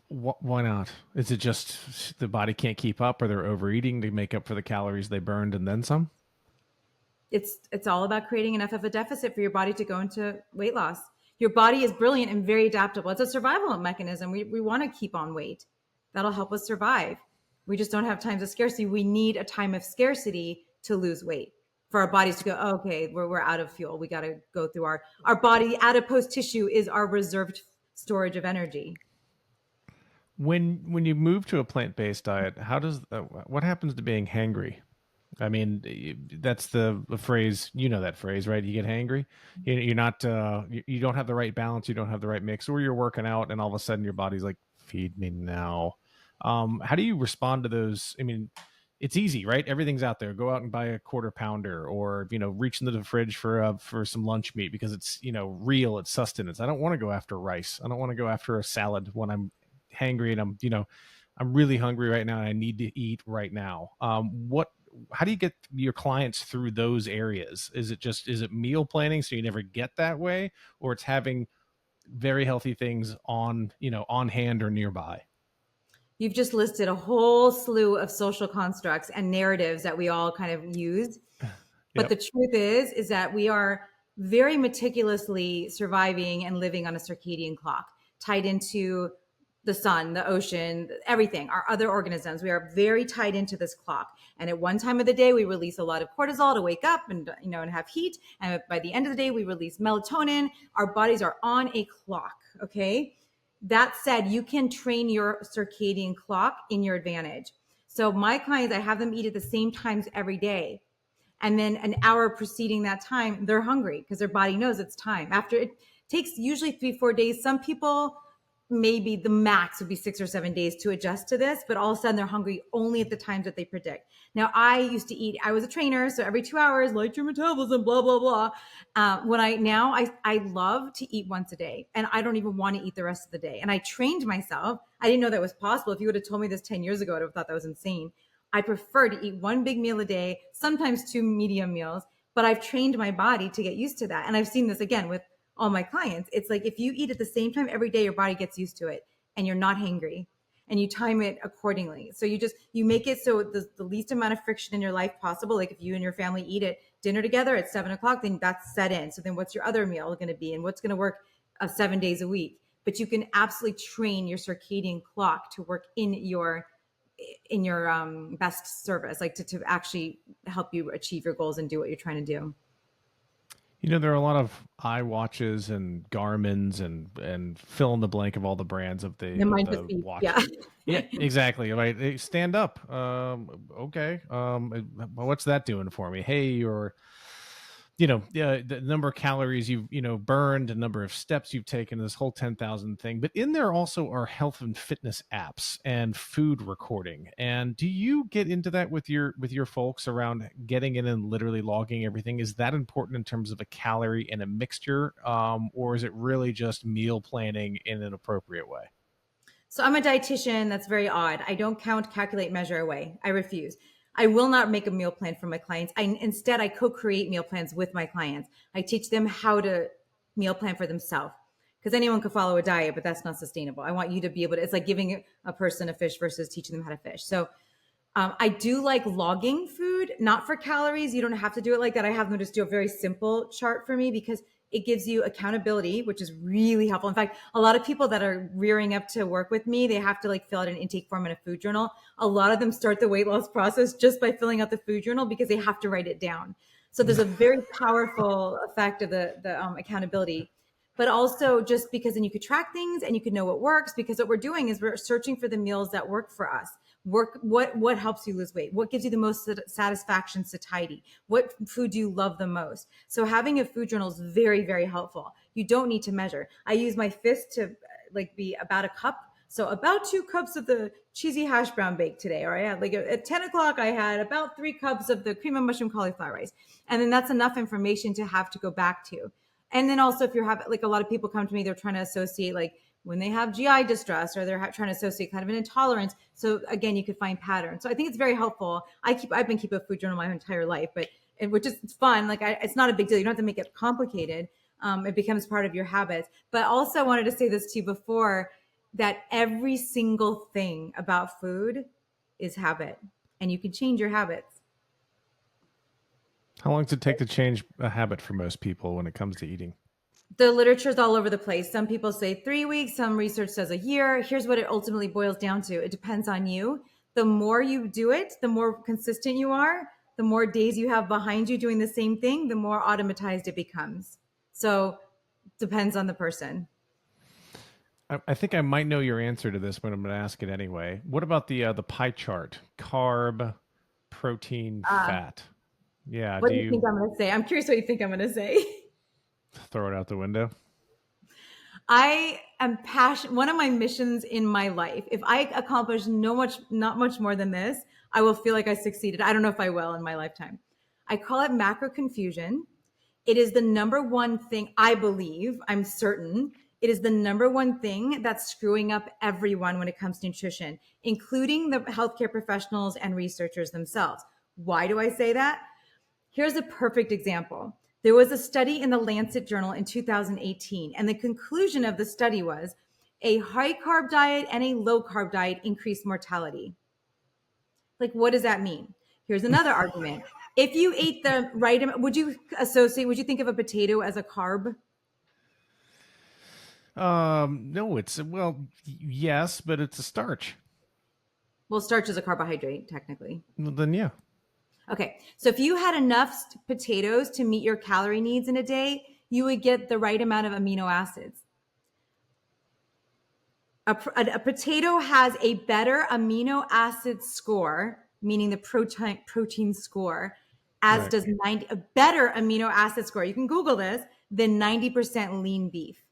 Why not? Is it just the body can't keep up, or they're overeating to make up for the calories they burned and then some? It's all about creating enough of a deficit for your body to go into weight loss. Your body is brilliant and very adaptable. It's a survival mechanism. We want to keep on weight. That'll help us survive. We just don't have times of scarcity. We need a time of scarcity to lose weight for our bodies to go, oh, okay, we're out of fuel. We got to go through our body. Adipose tissue is our reserved storage of energy. When you move to a plant-based diet, what happens to being hangry? I mean, that's the phrase, you know that phrase, right? You get hangry. You're not, you don't have the right balance. You don't have the right mix, or you're working out and all of a sudden your body's like, feed me now. How do you respond to those? I mean, it's easy, right? Everything's out there. Go out and buy a quarter pounder, or, reach into the fridge for some lunch meat because it's, real, it's sustenance. I don't want to go after rice. I don't want to go after a salad when I'm hangry and I'm really hungry right now and I need to eat right now. How do you get your clients through those areas? Is it meal planning so you never get that way, or it's having very healthy things on hand or nearby? You've just listed a whole slew of social constructs and narratives that we all kind of use. But the truth is that we are very meticulously surviving and living on a circadian clock tied into the sun, the ocean, everything, our other organisms. We are very tied into this clock. And at one time of the day, we release a lot of cortisol to wake up and have heat. And by the end of the day, we release melatonin. Our bodies are on a clock. Okay. That said, you can train your circadian clock in your advantage. So my clients, I have them eat at the same times every day. And then an hour preceding that time, they're hungry because their body knows it's time. After it takes usually 3-4 days. Some people, maybe the max would be 6 or 7 days to adjust to this, but all of a sudden they're hungry only at the times that they predict. Now, I used to eat, I was a trainer, so every 2 hours, light your metabolism, blah, blah, blah. I love to eat once a day, and I don't even want to eat the rest of the day. And I trained myself. I didn't know that was possible. If you would have told me this 10 years ago, I would have thought that was insane. I prefer to eat one big meal a day, sometimes 2 medium meals, but I've trained my body to get used to that. And I've seen this again with all my clients. It's like, if you eat at the same time every day, your body gets used to it and you're not hangry, and you time it accordingly. So you make it so the least amount of friction in your life possible. Like if you and your family eat at dinner together at 7:00, then that's set in. So then what's your other meal going to be, and what's going to work 7 days a week? But you can absolutely train your circadian clock to work in your in your best service, like to actually help you achieve your goals and do what you're trying to do. There are a lot of iWatches and Garmin's and fill in the blank of all the brands of the watch. Yeah. Yeah, exactly. Right. Hey, stand up. Okay. What's that doing for me? Hey, or the number of calories you've burned, the number of steps you've taken, this whole 10,000 thing. But in there also are health and fitness apps and food recording. And do you get into that with your folks around getting in and literally logging everything? Is that important in terms of a calorie and a mixture, or is it really just meal planning in an appropriate way? So I'm a dietitian. That's very odd. I don't count, calculate, measure away. I refuse. I will not make a meal plan for my clients. Instead, I co-create meal plans with my clients. I teach them how to meal plan for themselves, because anyone could follow a diet, but that's not sustainable. I want you to be able to, it's like giving a person a fish versus teaching them how to fish. So I do like logging food, not for calories. You don't have to do it like that. I have them just do a very simple chart for me, because it gives you accountability, which is really helpful. In fact, a lot of people that are rearing up to work with me, they have to like fill out an intake form and a food journal. A lot of them start the weight loss process just by filling out the food journal, because they have to write it down. So there's a very powerful effect of the accountability, but also just because then you could track things and you could know what works, because what we're doing is we're searching for the meals that work for us. What helps you lose weight? What gives you the most satisfaction, satiety? What food do you love the most? So having a food journal is very, very helpful. You don't need to measure. I use my fist to like be about a cup. So about 2 cups of the cheesy hash brown bake today. Or I had like at 10 o'clock, I had about 3 cups of the cream of mushroom cauliflower rice. And then that's enough information to have to go back to. And then also if you're having, like a lot of people come to me, they're trying to associate like when they have GI distress, or they're trying to associate kind of an intolerance. So again, you could find patterns. So I think it's very helpful. I've been keeping a food journal my entire life, which is fun. Like it's not a big deal. You don't have to make it complicated. It becomes part of your habits. But also I wanted to say this to you before, that every single thing about food is habit, and you can change your habits. How long does it take to change a habit for most people when it comes to eating? The literature is all over the place. Some people say 3 weeks, some research says a year. Here's what it ultimately boils down to. It depends on you. The more you do it, the more consistent you are, the more days you have behind you doing the same thing, the more automatized it becomes. So depends on the person. I think I might know your answer to this, but I'm going to ask it anyway. What about the pie chart? Carb, protein, fat. Yeah. What do you think I'm going to say? I'm curious what you think I'm going to say. Throw it out the window. I am passionate. One of my missions in my life, if I accomplish not much more than this, I will feel like I succeeded. I don't know if I will in my lifetime. I call it macro confusion. It is the number one thing, I believe, I'm certain, it is the number one thing that's screwing up everyone when it comes to nutrition, including the healthcare professionals and researchers themselves. Why do I say that? Here's a perfect example. There was a study in the Lancet Journal in 2018, and the conclusion of the study was a high carb diet and a low carb diet increased mortality. Like, what does that mean? Here's another argument. If you ate the right amount, would you think of a potato as a carb? No, yes, but it's a starch. Well, starch is a carbohydrate, technically. Well, then, yeah. Okay, so if you had enough potatoes to meet your calorie needs in a day, you would get the right amount of amino acids. A potato has a better amino acid score, meaning the protein score, as Right. does a better amino acid score. You can Google this, than 90% lean beef.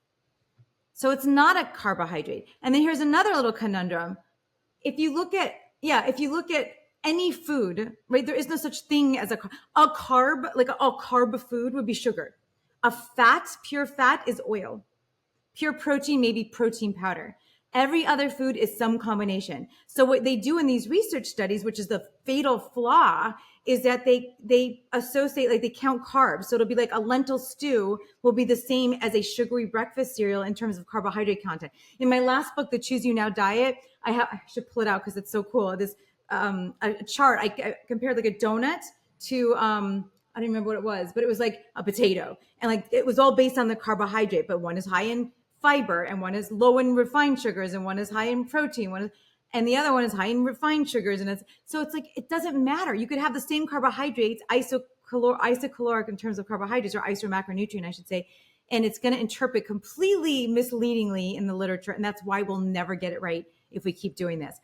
So it's not a carbohydrate. And then here's another little conundrum. If you look at any food, right? There is no such thing as a carb, like a carb food would be sugar. Pure fat is oil. Pure protein may be protein powder. Every other food is some combination. So what they do in these research studies, which is the fatal flaw, is that they associate, like they count carbs. So it'll be like a lentil stew will be the same as a sugary breakfast cereal in terms of carbohydrate content. In my last book, The Choose You Now Diet, I should pull it out because it's so cool. This a chart. I compared like a donut to I don't remember what it was, but it was like a potato, and like it was all based on the carbohydrate. But one is high in fiber, and one is low in refined sugars, and one is high in protein. And the other one is high in refined sugars. And it's like, it doesn't matter. You could have the same carbohydrates, isocaloric in terms of carbohydrates, or isomacronutrient, I should say, and it's going to interpret completely misleadingly in the literature. And that's why we'll never get it right if we keep doing this.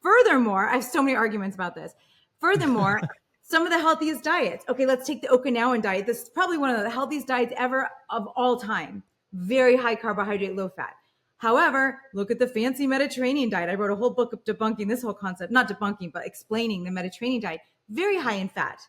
Furthermore, I have so many arguments about this. Furthermore, some of the healthiest diets. Okay, let's take the Okinawan diet. This is probably one of the healthiest diets ever of all time. Very high carbohydrate, low fat. However, look at the fancy Mediterranean diet. I wrote a whole book of debunking this whole concept, not debunking, but explaining the Mediterranean diet. Very high in fat.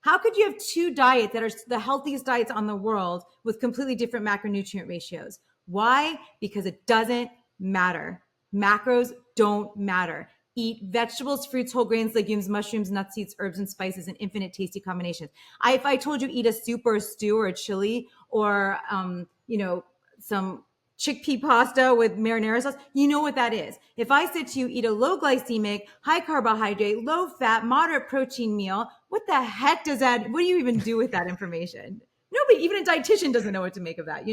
How could you have two diets that are the healthiest diets on the world with completely different macronutrient ratios? Why? Because it doesn't matter. Macros don't matter. Eat vegetables, fruits, whole grains, legumes, mushrooms, nuts, seeds, herbs, and spices in infinite tasty combinations. If I told you eat a soup or a stew or a chili or, some chickpea pasta with marinara sauce, you know what that is. If I said to you, eat a low glycemic, high carbohydrate, low fat, moderate protein meal, what the heck does that, what do you even do with that information? Nobody, even a dietitian doesn't know what to make of that,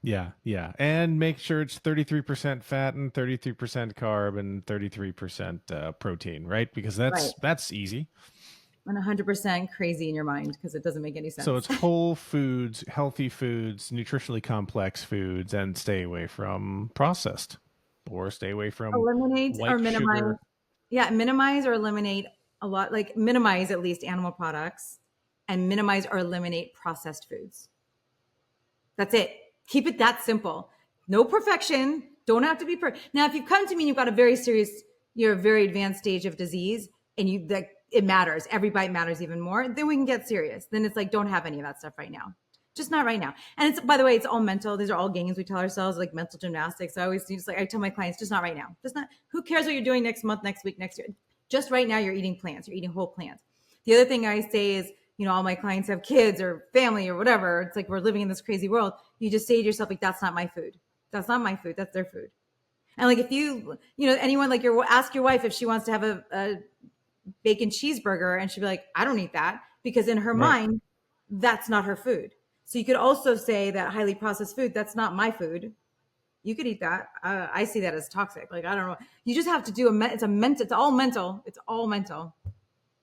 Yeah. And make sure it's 33% fat and 33% carb and 33% protein, right? Because that's easy. And 100% crazy in your mind because it doesn't make any sense. So it's whole foods, healthy foods, nutritionally complex foods, and stay away from processed, or stay away from eliminate white or minimize. sugar. Yeah, minimize or eliminate a lot, like minimize at least animal products, and minimize or eliminate processed foods. That's it. Keep it that simple. No perfection. Don't have to be perfect. Now, if you come to me and you've got you're a very advanced stage of disease, and it matters. Every bite matters even more. Then we can get serious. Then it's like, don't have any of that stuff right now. Just not right now. And it's, by the way, it's all mental. These are all games we tell ourselves, like mental gymnastics. I tell my clients, just not right now. Just not, who cares what you're doing next month, next week, next year? Just right now, you're eating plants. You're eating whole plants. The other thing I say is, all my clients have kids or family or whatever. It's like, we're living in this crazy world. You just say to yourself, like, that's not my food. That's not my food. That's their food. And like, if anyone, like, ask your wife if she wants to have a bacon cheeseburger, and she'd be like, I don't eat that, because in her mind, that's not her food. So you could also say that highly processed food, that's not my food. You could eat that. I see that as toxic. Like, I don't know. You just have to do it's all mental. It's all mental.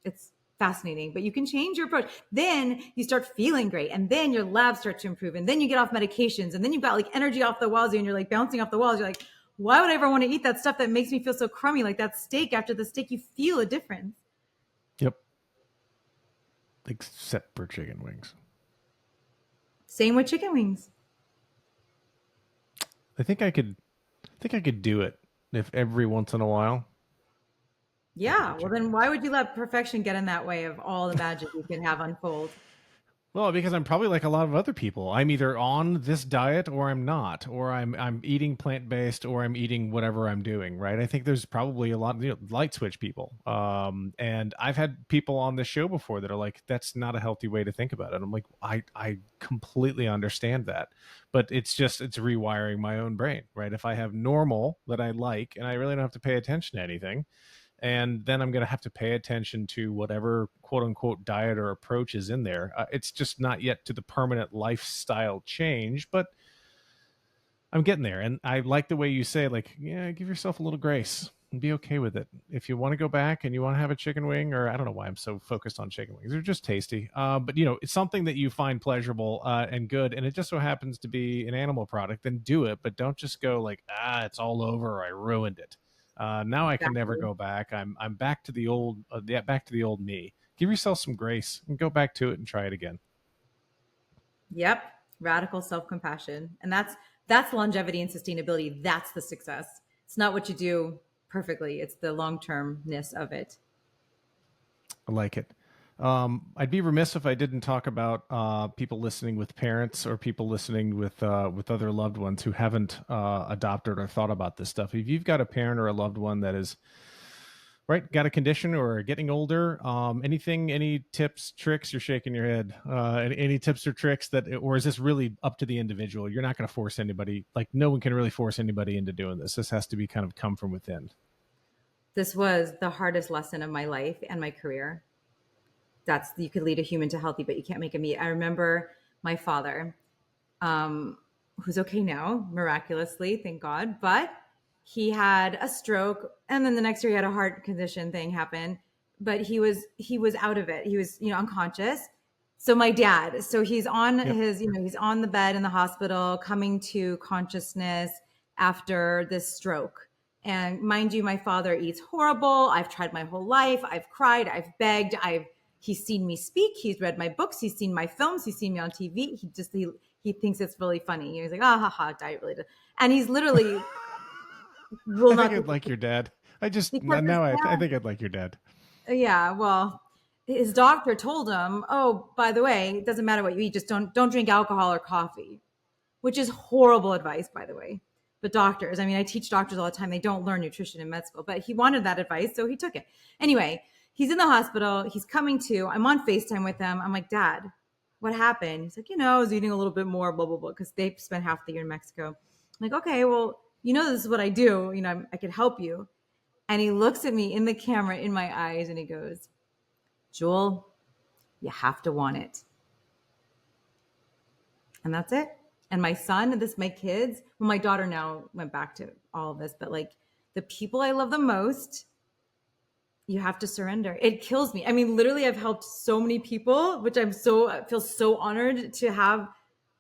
It's fascinating, but you can change your approach. Then you start feeling great, and then your labs start to improve, and then you get off medications, and then you've got like energy off the walls, and you're like bouncing off the walls. You're like, why would I ever want to eat that stuff that makes me feel so crummy? Like that steak, after the steak, you feel a difference. Yep. Except for chicken wings. Same with chicken wings. I think I could do it if every once in a while. Yeah. Well, then why would you let perfection get in that way of all the magic you can have unfold? Well, because I'm probably like a lot of other people. I'm either on this diet or I'm not, or I'm eating plant-based, or I'm eating whatever I'm doing, right? I think there's probably a lot of light switch people. And I've had people on this show before that are like, that's not a healthy way to think about it. I'm like, I completely understand that, but it's rewiring my own brain, right? If I have normal that I like, and I really don't have to pay attention to anything, and then I'm going to have to pay attention to whatever quote unquote diet or approach is in there. It's just not yet to the permanent lifestyle change, but I'm getting there. And I like the way you say, like, yeah, give yourself a little grace and be okay with it. If you want to go back and you want to have a chicken wing, or I don't know why I'm so focused on chicken wings. They're just tasty. But it's something that you find pleasurable and good. And it just so happens to be an animal product, then do it. But don't just go like, it's all over, or I ruined it. Now I can never go back. I'm back to the old me. Give yourself some grace and go back to it and try it again. Yep. Radical self-compassion. And that's longevity and sustainability. That's the success. It's not what you do perfectly. It's the long-termness of it. I like it. I'd be remiss if I didn't talk about people listening with parents, or people listening with other loved ones who haven't adopted or thought about this stuff. If you've got a parent or a loved one that is got a condition or getting older, any tips, tricks? You're shaking your head. Any tips or tricks or is this really up to the individual? You're not going to force anybody. Like, no one can really force anybody into doing this. This has to be kind of come from within. This was the hardest lesson of my life and my career. You could lead a human to healthy, but you can't make him eat. I remember my father, who's okay now, miraculously, thank God. But he had a stroke, and then the next year he had a heart condition thing happen, but he was out of it. He was, unconscious. So my dad, so he's on his, he's on the bed in the hospital, coming to consciousness after this stroke. And mind you, my father eats horrible. I've tried my whole life. I've cried. I've begged. He's seen me speak. He's read my books. He's seen my films. He's seen me on TV. He thinks it's really funny. He's like, ah, ha, ha, diet related. And he's literally will I not. think I'd like your dad. I think I'd like your dad. Yeah, well, his doctor told him, "Oh, by the way, it doesn't matter what you eat, just don't drink alcohol or coffee," which is horrible advice, by the way. But doctors, I mean, I teach doctors all the time. They don't learn nutrition in med school, but he wanted that advice, so he took it. Anyway, he's in the hospital. He's coming to. I'm on FaceTime with him. I'm like, Dad, what happened? He's like, I was eating a little bit more, blah, blah, blah, because they spent half the year in Mexico. I'm like, okay, well, this is what I do. I could help you. And he looks at me in the camera in my eyes and he goes, Jewel, you have to want it. And that's it. And my son, my kids, well, my daughter now went back to all of this, but like the people I love the most, you have to surrender. It kills me. I mean, literally, I've helped so many people, which I feel so honored to have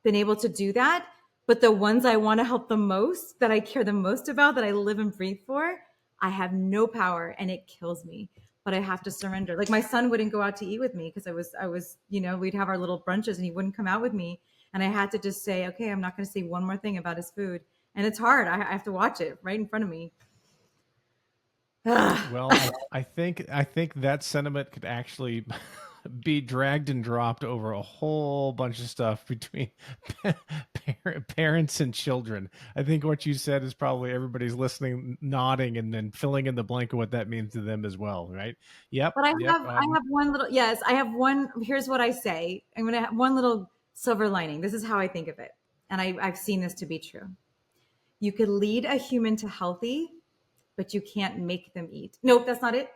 been able to do that. But the ones I want to help the most, that I care the most about, that I live and breathe for, I have no power and it kills me. But I have to surrender. Like my son wouldn't go out to eat with me because I was, we'd have our little brunches and he wouldn't come out with me. And I had to just say, okay, I'm not going to say one more thing about his food. And it's hard. I have to watch it right in front of me. Well, I think that sentiment could actually be dragged and dropped over a whole bunch of stuff between parents and children. I think what you said is probably everybody's listening, nodding, and then filling in the blank of what that means to them as well, right? Yep. But I have one little, yes, I have one. Here's what I say. I'm going to have one little silver lining. This is how I think of it. And I've seen this to be true. You could lead a human to healthy, but you can't make them eat. Nope, that's not it.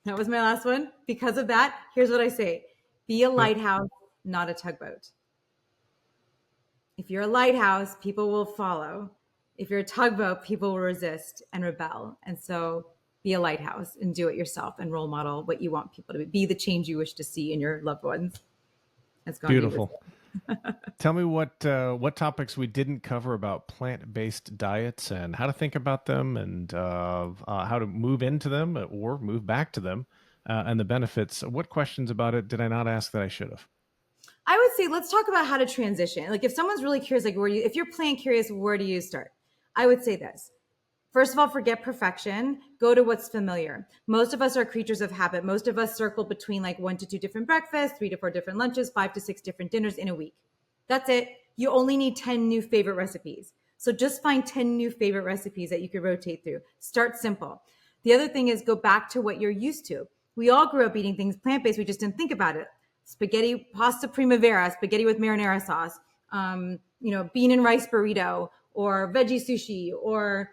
That was my last one. Because of that, here's what I say. Be a lighthouse, not a tugboat. If you're a lighthouse, people will follow. If you're a tugboat, people will resist and rebel. And so be a lighthouse and do it yourself and role model what you want people to be. Be the change you wish to see in your loved ones. That's beautiful. Tell me what topics we didn't cover about plant-based diets and how to think about them and how to move into them or move back to them and the benefits. What questions about it did I not ask that I should have? I would say let's talk about how to transition. Like if someone's really curious, like if you're plant curious, where do you start? I would say this. First of all, forget perfection. Go to what's familiar. Most of us are creatures of habit. Most of us circle between like 1 to 2 different breakfasts, 3 to 4 different lunches, 5 to 6 different dinners in a week. That's it. You only need 10 new favorite recipes. So just find 10 new favorite recipes that you could rotate through. Start simple. The other thing is go back to what you're used to. We all grew up eating things plant-based. We just didn't think about it. Spaghetti, pasta primavera, spaghetti with marinara sauce, bean and rice burrito, or veggie sushi, or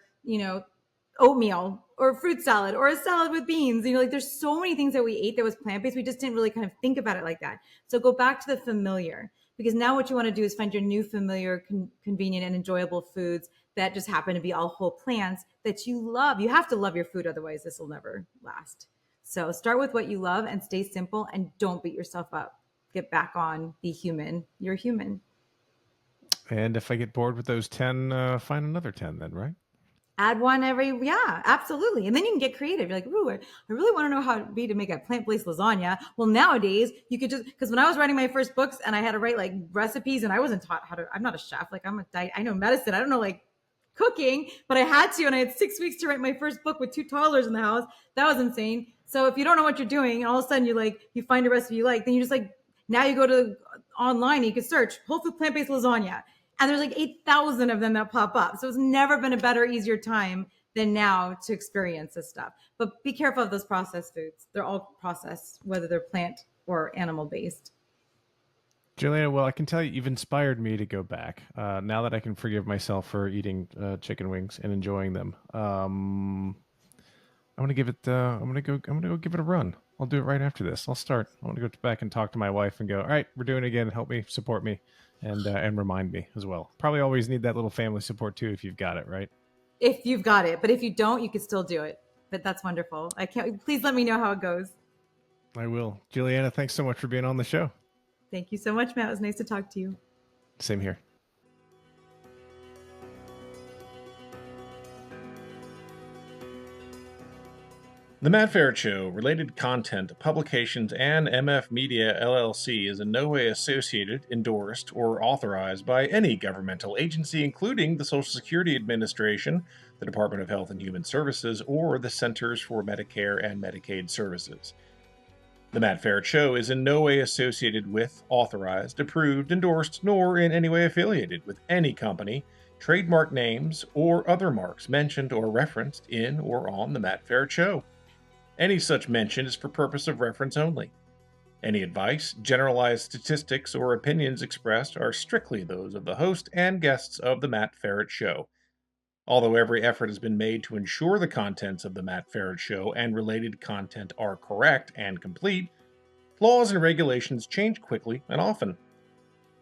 oatmeal or fruit salad or a salad with beans. There's so many things that we ate that was plant-based. We just didn't really kind of think about it like that. So go back to the familiar, because now what you want to do is find your new familiar, convenient and enjoyable foods that just happen to be all whole plants that you love. You have to love your food. Otherwise this will never last. So start with what you love and stay simple and don't beat yourself up. Get back on, be human. You're human. And if I get bored with those 10, find another 10 then, right? Add one yeah, absolutely. And then you can get creative. You're like, ooh, I really want to know how to make a plant-based lasagna. Well, nowadays you could because when I was writing my first books and I had to write like recipes and I wasn't taught I'm not a chef. Like I know medicine. I don't know like cooking, but I had to. And I had 6 weeks to write my first book with 2 toddlers in the house. That was insane. So if you don't know what you're doing and all of a sudden you find a recipe you like, then you just now you go to online and you can search whole food plant-based lasagna. And there's 8,000 of them that pop up. So it's never been a better, easier time than now to experience this stuff. But be careful of those processed foods. They're all processed, whether they're plant or animal based. Julieanna, well, I can tell you've inspired me to go back. Now that I can forgive myself for eating chicken wings and enjoying them, I'm gonna give it. I'm gonna go give it a run. I'll do it right after this. I'll start. I want to go back and talk to my wife and go, all right, we're doing it again. Help me, support me. And remind me as well. Probably always need that little family support too if you've got it, right? if you've got it. But if you don't, you could still do it. But that's wonderful. I can't. Please let me know how it goes. I will. Julieanna, thanks so much for being on the show. Thank you so much, Matt. It was nice to talk to you. Same here. The Matt Feret Show, related content, publications, and MF Media LLC is in no way associated, endorsed, or authorized by any governmental agency, including the Social Security Administration, the Department of Health and Human Services, or the Centers for Medicare and Medicaid Services. The Matt Feret Show is in no way associated with, authorized, approved, endorsed, nor in any way affiliated with any company, trademark names, or other marks mentioned or referenced in or on The Matt Feret Show. Any such mention is for purpose of reference only. Any advice, generalized statistics, or opinions expressed are strictly those of the host and guests of The Matt Feret Show. Although every effort has been made to ensure the contents of The Matt Feret Show and related content are correct and complete, laws and regulations change quickly and often.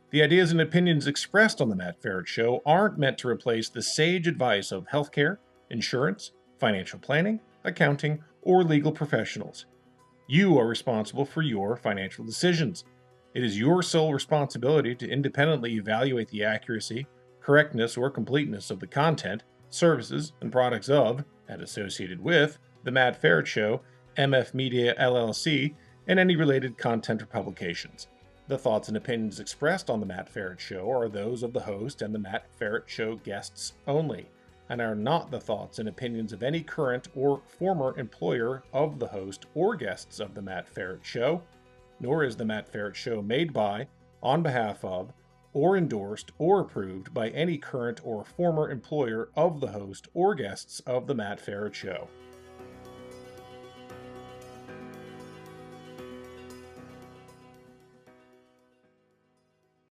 The ideas and opinions expressed on The Matt Feret Show aren't meant to replace the sage advice of healthcare, insurance, financial planning, accounting, or legal professionals. You are responsible for your financial decisions. It is your sole responsibility to independently evaluate the accuracy, correctness, or completeness of the content, services, and products of, and associated with, The Matt Feret Show, MF Media LLC, and any related content or publications. The thoughts and opinions expressed on The Matt Feret Show are those of the host and The Matt Feret Show guests only, and are not the thoughts and opinions of any current or former employer of the host or guests of The Matt Feret Show, nor is The Matt Feret Show made by, on behalf of, or endorsed or approved by any current or former employer of the host or guests of The Matt Feret Show.